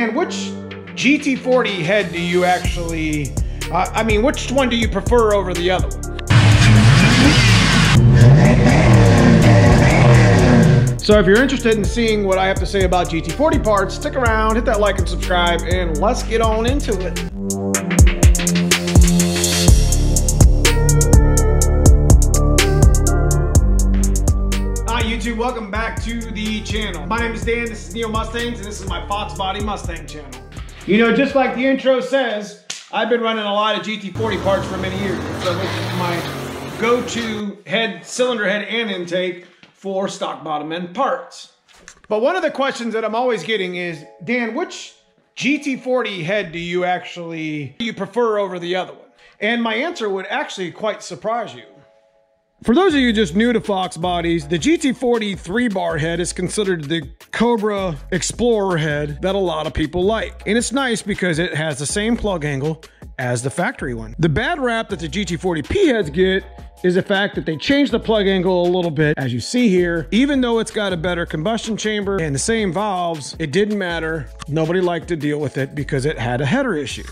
Dan, which GT40 head do you actually, which one do you prefer over the other one? So if you're interested in seeing what I have to say about GT40 parts, stick around, hit that like and subscribe, and let's get on into it. Hi YouTube, welcome back to the channel. My name is Dan, this is Neomustangs, and this is my Foxbody Mustang channel. You know, just like the intro says, I've been running a lot of GT40 parts for many years. So this is my go-to head, cylinder head and intake for stock bottom end parts. But one of the questions that I'm always getting is, Dan, which GT40 head do you prefer over the other one? And my answer would actually quite surprise you. For those of you just new to Fox bodies, the GT40 3-bar head is considered the Cobra Explorer head that a lot of people like. And it's nice because it has the same plug angle as the factory one. The bad rap that the GT40P heads get is the fact that they changed the plug angle a little bit, as you see here. Even though it's got a better combustion chamber and the same valves, it didn't matter. Nobody liked to deal with it because it had a header issue.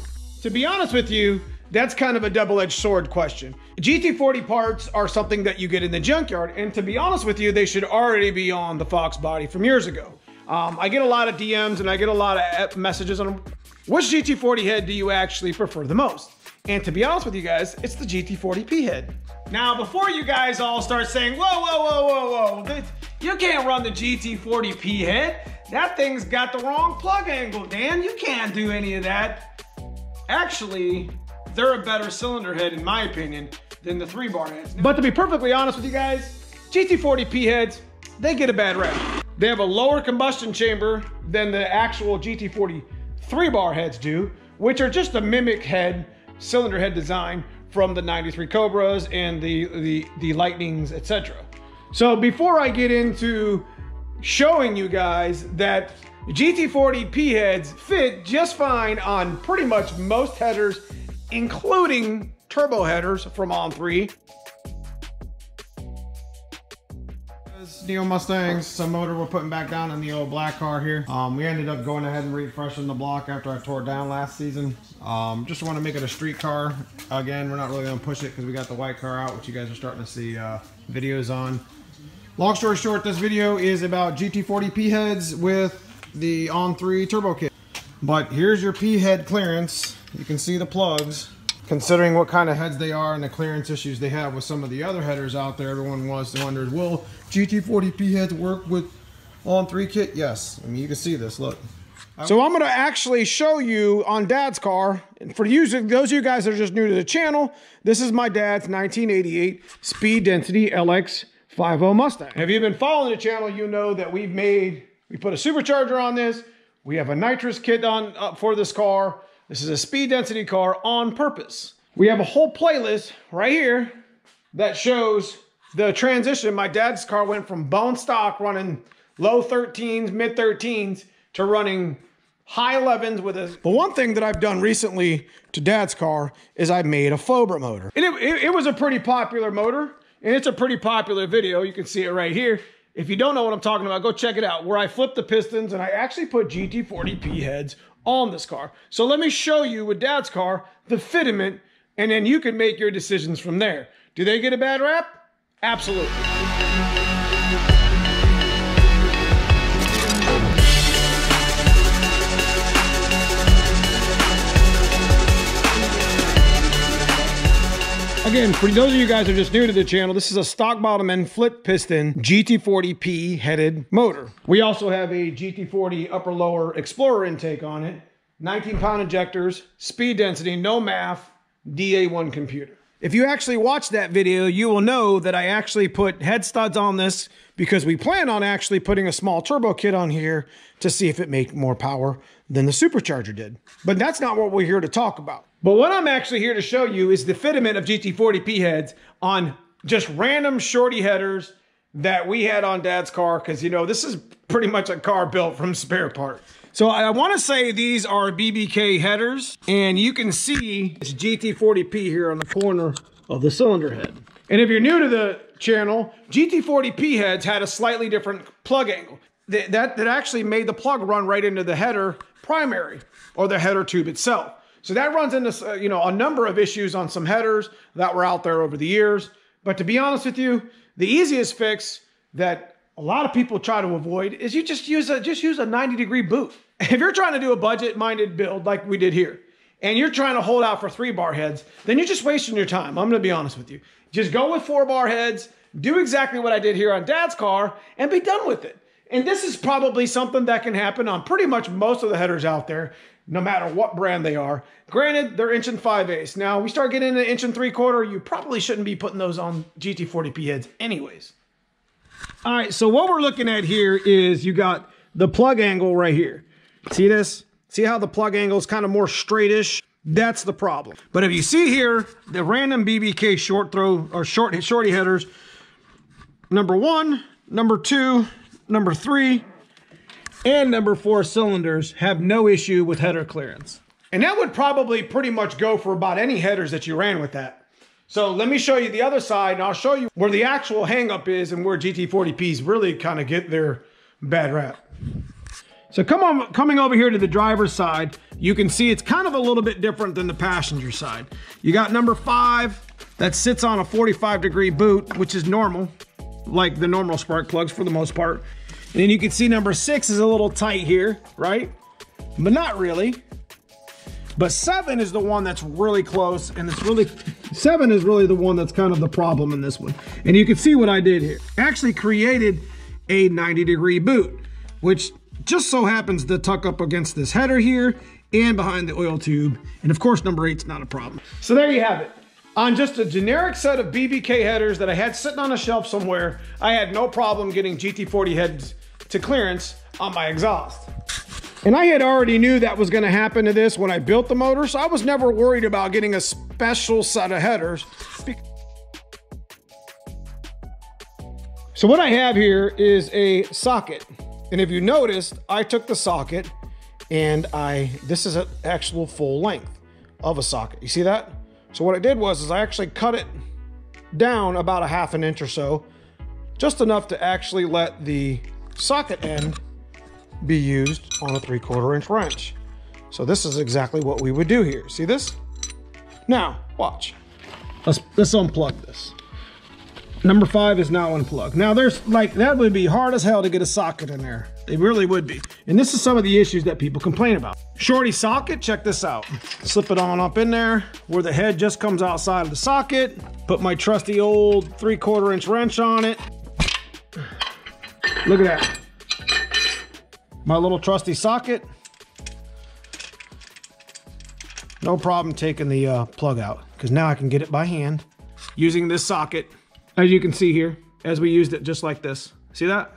To be honest with you, that's kind of a double-edged sword question. GT40 parts are something that you get in the junkyard, and to be honest with you, they should already be on the Foxbody from years ago. I get a lot of DMs and I get a lot of messages on which GT40 head do you actually prefer the most? And to be honest with you guys, it's the GT40P head. Now, before you guys all start saying, whoa, you can't run the GT40P head. That thing's got the wrong plug angle, Dan. You can't do any of that. Actually, they're a better cylinder head, in my opinion, than the 3-bar heads. But to be perfectly honest with you guys, GT40P heads, they get a bad rap. They have a lower combustion chamber than the actual GT40 3-bar heads do, which are just a mimic head, cylinder head design from the 93 Cobras and the Lightnings, etc. So before I get into showing you guys that GT40P heads fit just fine on pretty much most headers, including turbo headers from On3. Neomustangs, some motor we're putting back down in the old black car here. We ended up going ahead and refreshing the block after I tore it down last season. Just want to make it a street car. Again, we're not really going to push it because we got the white car out, which you guys are starting to see videos on. Long story short, this video is about GT40P heads with the On3 turbo kit. But here's your P head clearance. You can see the plugs. Considering what kind of heads they are and the clearance issues they have with some of the other headers out there, everyone wonders, will GT40P heads work with On3 kit? Yes. I mean, you can see this, look. So I'm going to actually show you on Dad's car. And for those of you guys that are just new to the channel, this is my dad's 1988 Speed Density LX50 Mustang. If you've been following the channel, you know that we put a supercharger on this. We have a nitrous kit on for this car. This is a speed density car on purpose. We have a whole playlist right here that shows the transition. My dad's car went from bone stock running low 13s, mid 13s to running high 11s with a... The one thing that I've done recently to Dad's car is I made a Cobra motor. And it was a pretty popular motor, and it's a pretty popular video. You can see it right here. If you don't know what I'm talking about, go check it out, where I flipped the pistons and I actually put GT40P heads on this car. So let me show you with Dad's car the fitment, and then you can make your decisions from there. Do they get a bad rap? Absolutely. Again, for those of you guys who are just new to the channel, this is a stock bottom end flip piston GT40P headed motor. We also have a GT40 upper lower Explorer intake on it, 19-pound injectors, speed density, no MAF, DA1 computer. If you actually watch that video, you will know that I actually put head studs on this because we plan on actually putting a small turbo kit on here to see if it makes more power than the supercharger did. But that's not what we're here to talk about. But what I'm actually here to show you is the fitment of GT40P heads on just random shorty headers that we had on Dad's car, because, you know, this is pretty much a car built from spare part. So I want to say these are BBK headers, and you can see this GT40P here on the corner of the cylinder head. And if you're new to the channel, GT40P heads had a slightly different plug angle. that actually made the plug run right into the header primary or the header tube itself. So that runs into, you know, a number of issues on some headers that were out there over the years. But to be honest with you, the easiest fix that a lot of people try to avoid is you just use a 90-degree boot. If you're trying to do a budget-minded build like we did here, and you're trying to hold out for 3-bar heads, then you're just wasting your time. I'm gonna be honest with you. Just go with 4-bar heads, do exactly what I did here on Dad's car, and be done with it. And this is probably something that can happen on pretty much most of the headers out there, no matter what brand they are. Granted, they're 1 5/8. Now, we start getting into 1 3/4, you probably shouldn't be putting those on GT40P heads anyways. All right, so what we're looking at here is you got the plug angle right here. See this? See how the plug angle is kind of more straightish? That's the problem. But if you see here, the random BBK short throw or shorty headers, number 1, number 2, number 3, and number 4 cylinders have no issue with header clearance. And that would probably pretty much go for about any headers that you ran with that. So let me show you the other side, and I'll show you where the actual hang-up is and where GT40Ps really kind of get their bad rap. So coming over here to the driver's side, you can see it's kind of a little bit different than the passenger side. You got number 5 that sits on a 45-degree boot, which is normal, like the normal spark plugs for the most part. And then you can see number 6 is a little tight here, right? But not really. But 7 is the one that's really close, and it's really, 7 is really the one that's kind of the problem in this one. And you can see what I did here. I actually created a 90-degree boot, which just so happens to tuck up against this header here and behind the oil tube. And of course, number 8's not a problem. So there you have it. On just a generic set of BBK headers that I had sitting on a shelf somewhere, I had no problem getting GT40 heads to clearance on my exhaust. And I had already knew that was gonna happen to this when I built the motor, so I was never worried about getting a special set of headers. So what I have here is a socket. And if you noticed, I took the socket and this is an actual full length of a socket. You see that? So what I did was I actually cut it down about a 1/2 inch or so, just enough to actually let the socket end be used on a 3/4 inch wrench. So this is exactly what we would do here. See this? Now, watch. Let's unplug this. Number 5 is now unplugged. Now there's like, that would be hard as hell to get a socket in there. It really would be. And this is some of the issues that people complain about. Shorty socket, check this out. Slip it on up in there where the head just comes outside of the socket. Put my trusty old 3/4 inch wrench on it. Look at that. My little trusty socket. No problem taking the plug out, because now I can get it by hand using this socket. As you can see here, as we used it just like this. See that?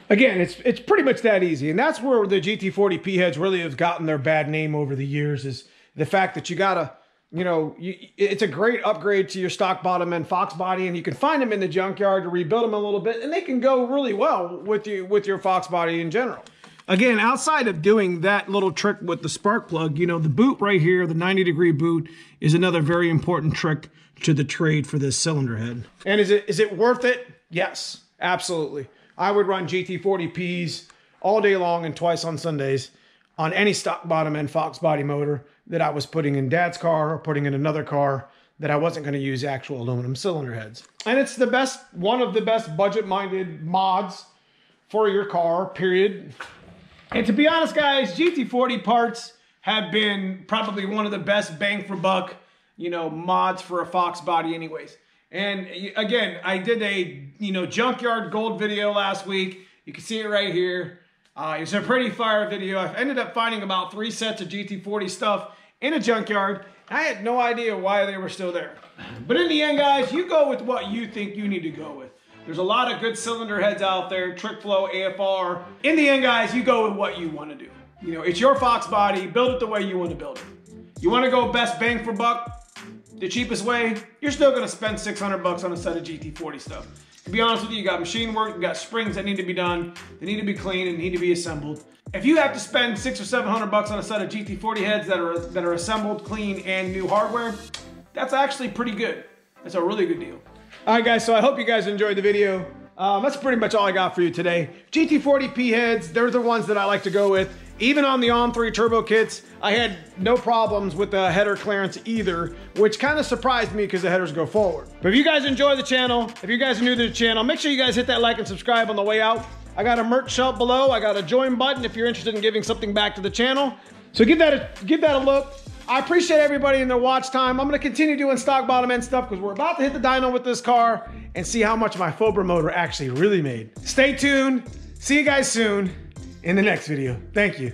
Again, it's pretty much that easy. And that's where the GT40P heads really have gotten their bad name over the years, is the fact that you gotta, you know, it's a great upgrade to your stock bottom end Foxbody, and you can find them in the junkyard to rebuild them a little bit, and they can go really well with your Foxbody in general. Again, outside of doing that little trick with the spark plug, you know, the boot right here, the 90-degree boot, is another very important trick to the trade for this cylinder head. And is it worth it? Yes, absolutely. I would run GT40Ps all day long and twice on Sundays on any stock bottom end Foxbody motor that I was putting in Dad's car or putting in another car that I wasn't going to use actual aluminum cylinder heads. And it's the best, one of the best budget-minded mods for your car, period. And to be honest, guys, GT40 parts have been probably one of the best bang for buck, you know, mods for a Foxbody anyways. And again, I did a, you know, Junkyard Gold video last week. You can see it right here. It's a pretty fire video. I ended up finding about 3 sets of GT40 stuff in a junkyard. I had no idea why they were still there. But in the end, guys, you go with what you think you need to go with. There's a lot of good cylinder heads out there, trick flow, AFR. In the end, guys, you go with what you want to do. You know, it's your Foxbody. Build it the way you want to build it. You want to go best bang for buck, the cheapest way, you're still going to spend 600 bucks on a set of GT40 stuff. To be honest with you, you got machine work, you got springs that need to be done, they need to be cleaned and need to be assembled. If you have to spend 600 or 700 bucks on a set of GT40 heads that are assembled, clean, and new hardware, that's actually pretty good. That's a really good deal. All right, guys, so I hope you guys enjoyed the video. That's pretty much all I got for you today. GT40P heads, they're the ones that I like to go with. Even on the On3 turbo kits, I had no problems with the header clearance either, which kind of surprised me because the headers go forward. But if you guys enjoy the channel, if you guys are new to the channel, make sure you guys hit that like and subscribe on the way out. I got a merch shop below. I got a join button if you're interested in giving something back to the channel. So give that a look. I appreciate everybody in their watch time. I'm gonna continue doing stock bottom end stuff because we're about to hit the dyno with this car and see how much my Cobra motor actually really made. Stay tuned. See you guys soon in the next video. Thank you.